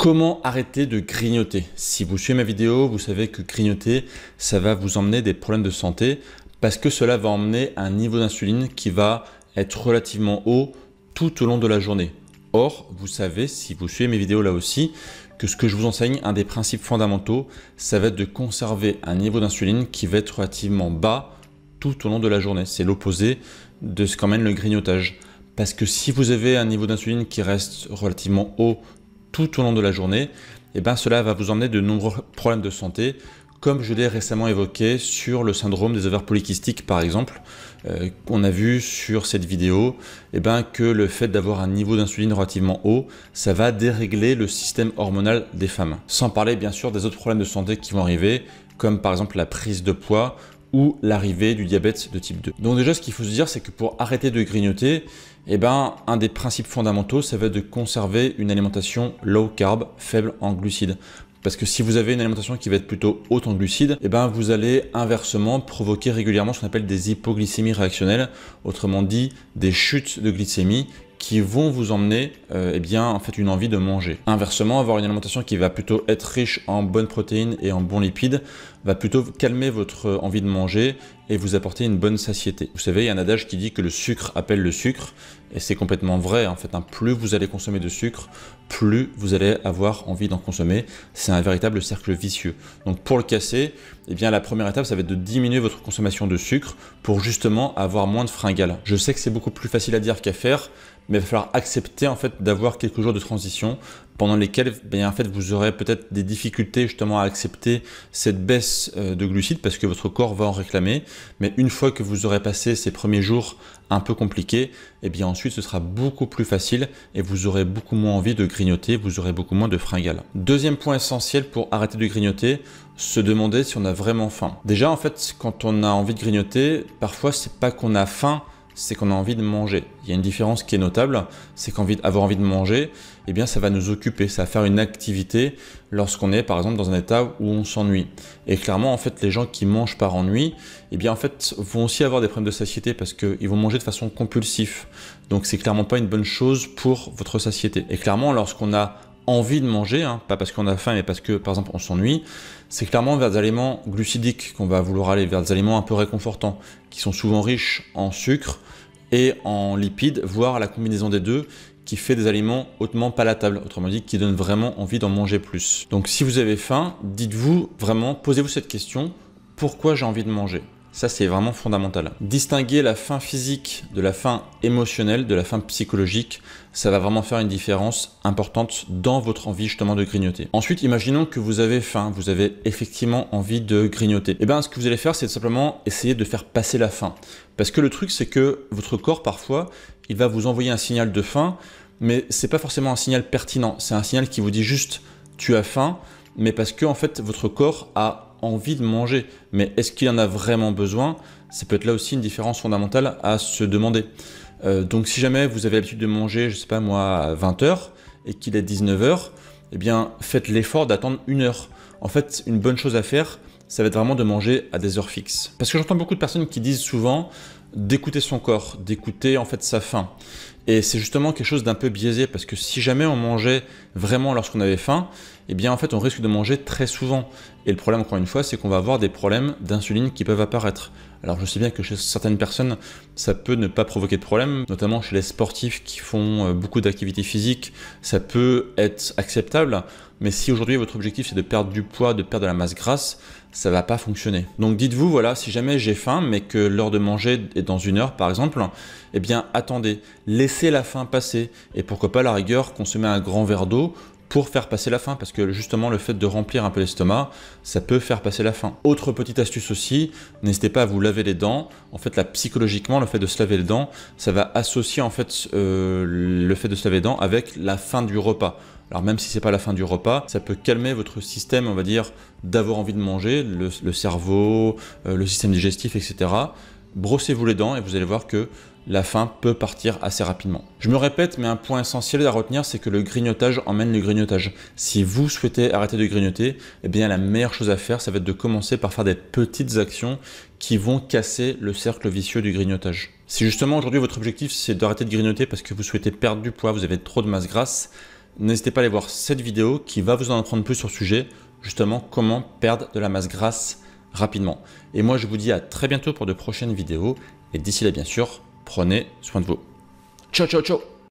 Comment arrêter de grignoter? Si vous suivez ma vidéo, vous savez que grignoter, ça va vous emmener des problèmes de santé parce que cela va emmener un niveau d'insuline qui va être relativement haut tout au long de la journée. Or, vous savez, si vous suivez mes vidéos là aussi, que ce que je vous enseigne, un des principes fondamentaux, ça va être de conserver un niveau d'insuline qui va être relativement bas tout au long de la journée. C'est l'opposé de ce qu'emmène le grignotage. Parce que si vous avez un niveau d'insuline qui reste relativement haut tout au long de la journée, et bien cela va vous emmener de nombreux problèmes de santé, comme je l'ai récemment évoqué sur le syndrome des ovaires polykystiques par exemple. On a vu sur cette vidéo que le fait d'avoir un niveau d'insuline relativement haut, ça va dérégler le système hormonal des femmes. Sans parler bien sûr des autres problèmes de santé qui vont arriver, comme par exemple la prise de poids ou l'arrivée du diabète de type 2. Donc déjà, ce qu'il faut se dire, c'est que pour arrêter de grignoter, un des principes fondamentaux, ça va être de conserver une alimentation low carb, faible en glucides. Parce que si vous avez une alimentation qui va être plutôt haute en glucides, vous allez inversement provoquer régulièrement ce qu'on appelle des hypoglycémies réactionnelles, autrement dit des chutes de glycémie qui vont vous emmener une envie de manger. Inversement, avoir une alimentation qui va plutôt être riche en bonnes protéines et en bons lipides va plutôt calmer votre envie de manger et vous apporter une bonne satiété. Vous savez, il y a un adage qui dit que le sucre appelle le sucre et c'est complètement vrai en fait. Plus vous allez consommer de sucre, plus vous allez avoir envie d'en consommer. C'est un véritable cercle vicieux. Donc pour le casser, la première étape, ça va être de diminuer votre consommation de sucre pour justement avoir moins de fringales. Je sais que c'est beaucoup plus facile à dire qu'à faire, mais il va falloir accepter en fait d'avoir quelques jours de transition pendant lesquels vous aurez peut-être des difficultés justement à accepter cette baisse de glucides parce que votre corps va en réclamer. Mais une fois que vous aurez passé ces premiers jours un peu compliqués, ensuite ce sera beaucoup plus facile et vous aurez beaucoup moins envie de grignoter, vous aurez beaucoup moins de fringales. Deuxième point essentiel pour arrêter de grignoter, se demander si on a vraiment faim. Déjà en fait, quand on a envie de grignoter, parfois c'est pas qu'on a faim, c'est qu'on a envie de manger. Il y a une différence qui est notable, c'est qu'avoir envie de manger, ça va nous occuper, ça va faire une activité lorsqu'on est par exemple dans un état où on s'ennuie. Et clairement, en fait, les gens qui mangent par ennui, vont aussi avoir des problèmes de satiété parce qu'ils vont manger de façon compulsive. Donc c'est clairement pas une bonne chose pour votre satiété. Et clairement, lorsqu'on a envie de manger, pas parce qu'on a faim, mais parce que par exemple on s'ennuie, c'est clairement vers des aliments glucidiques qu'on va vouloir aller, vers des aliments un peu réconfortants, qui sont souvent riches en sucre et en lipides, voire la combinaison des deux, qui fait des aliments hautement palatables, autrement dit, qui donnent vraiment envie d'en manger plus. Donc si vous avez faim, dites-vous vraiment, posez-vous cette question, pourquoi j'ai envie de manger ? Ça, c'est vraiment fondamental. Distinguer la faim physique de la faim émotionnelle, de la faim psychologique, ça va vraiment faire une différence importante dans votre envie justement de grignoter. Ensuite, imaginons que vous avez faim, vous avez effectivement envie de grignoter. Ce que vous allez faire, c'est simplement essayer de faire passer la faim. Parce que le truc, c'est que votre corps, parfois, il va vous envoyer un signal de faim, mais c'est pas forcément un signal pertinent. C'est un signal qui vous dit juste « tu as faim », mais parce que en fait, votre corps a envie de manger, mais est-ce qu'il en a vraiment besoin? C'est peut-être là aussi une différence fondamentale à se demander. Donc si jamais vous avez l'habitude de manger, je sais pas moi, à 20 h et qu'il est 19 h, faites l'effort d'attendre 1 heure. En fait, une bonne chose à faire, ça va être vraiment de manger à des heures fixes. Parce que j'entends beaucoup de personnes qui disent souvent d'écouter son corps, d'écouter en fait sa faim. Et c'est justement quelque chose d'un peu biaisé parce que si jamais on mangeait vraiment lorsqu'on avait faim, en fait on risque de manger très souvent. Et le problème encore une fois, c'est qu'on va avoir des problèmes d'insuline qui peuvent apparaître. Alors je sais bien que chez certaines personnes, ça peut ne pas provoquer de problème, notamment chez les sportifs qui font beaucoup d'activités physiques, ça peut être acceptable. Mais si aujourd'hui votre objectif c'est de perdre du poids, de perdre de la masse grasse, ça va pas fonctionner. Donc dites-vous, voilà, si jamais j'ai faim, mais que l'heure de manger est dans 1 heure par exemple, attendez, laissez la faim passer et pourquoi pas à la rigueur consommer un grand verre d'eau pour faire passer la faim, parce que justement le fait de remplir un peu l'estomac, ça peut faire passer la faim. Autre petite astuce aussi, n'hésitez pas à vous laver les dents. En fait là, psychologiquement, le fait de se laver les dents, ça va associer en fait le fait de se laver les dents avec la fin du repas. Alors même si c'est pas la fin du repas, ça peut calmer votre système, on va dire, d'avoir envie de manger, le cerveau, le système digestif, etc. Brossez-vous les dents et vous allez voir que la faim peut partir assez rapidement. Je me répète, mais un point essentiel à retenir, c'est que le grignotage emmène le grignotage. Si vous souhaitez arrêter de grignoter, la meilleure chose à faire, ça va être de commencer par faire des petites actions qui vont casser le cercle vicieux du grignotage. Si justement aujourd'hui votre objectif c'est d'arrêter de grignoter parce que vous souhaitez perdre du poids, vous avez trop de masse grasse, n'hésitez pas à aller voir cette vidéo qui va vous en apprendre plus sur le sujet, justement comment perdre de la masse grasse rapidement. Et moi, je vous dis à très bientôt pour de prochaines vidéos. Et d'ici là, bien sûr, prenez soin de vous. Ciao, ciao, ciao!